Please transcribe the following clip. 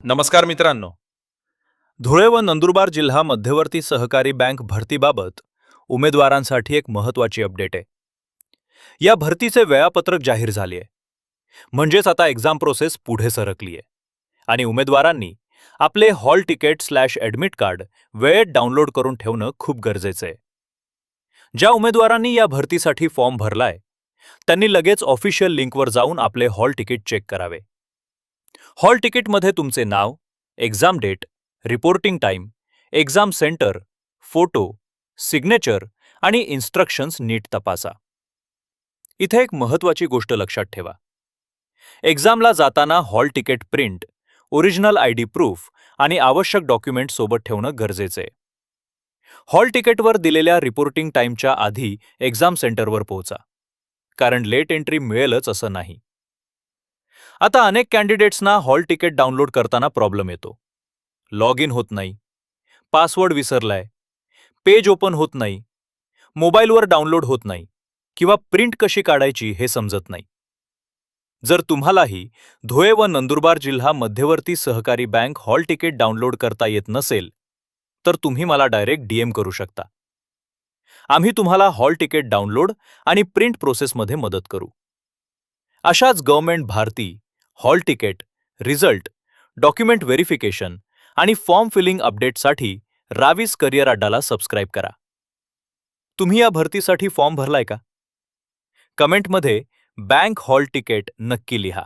नमस्कार मित्रांनो. धुळे व नंदुरबार जिल्हा मध्यवर्ती सहकारी बँक भरतीबाबत उमेदवारांसाठी एक महत्त्वाची अपडेट आहे. या भरतीचे वेळापत्रक जाहीर झाले आहे. म्हणजेच आता एक्झाम प्रोसेस पुढे सरकली आहे आणि उमेदवारांनी आपले हॉल तिकीट/ॲडमिट कार्ड वेळेत डाउनलोड करून ठेवणं खूप गरजेचं आहे. ज्या उमेदवारांनी या भरतीसाठी फॉर्म भरलाय त्यांनी लगेच ऑफिशियल लिंकवर जाऊन आपले हॉल तिकीट चेक करावे. हॉल तिकीटमध्ये तुमचे नाव, exam date, reporting time, exam centre, photo, signature आणि इन्स्ट्रक्शन्स नीट तपासा. इथे एक महत्त्वाची गोष्ट लक्षात ठेवा. एक्झामला जाताना hall ticket print, original ID proof आणि आवश्यक डॉक्युमेंट सोबत ठेवणं गरजेचं आहे. हॉल तिकीटवर दिलेल्या रिपोर्टिंग टाइमच्या आधी एक्झाम सेंटरवर पोहोचा, कारण लेट एंट्री मिळेलच असं नाही. आता अनेक कॅन्डिडेट्सना हॉल तिकीट डाउनलोड करताना प्रॉब्लेम येतो. लॉग इन होत नाही, पासवर्ड विसरलाय, पेज ओपन होत नाही, मोबाईलवर डाउनलोड होत नाही किंवा प्रिंट कशी काढायची हे समजत नाही. जर तुम्हालाही धुळे व नंदुरबार जिल्हा मध्यवर्ती सहकारी बँक हॉल तिकीट डाउनलोड करता येत नसेल तर तुम्ही मला डायरेक्ट DM करू शकता. आम्ही तुम्हाला हॉल तिकीट डाउनलोड आणि प्रिंट प्रोसेसमध्ये मदत करू. अशाच गव्हर्नमेंट भारती, hall ticket, result, document verification आणि फॉर्म फिलिंग अपडेटसाठी रावीस करिअर अड्डाला सबस्क्राईब करा. तुम्ही या भरतीसाठी फॉर्म भरलाय का? कमेंटमध्ये बँक हॉल तिकीट नक्की लिहा.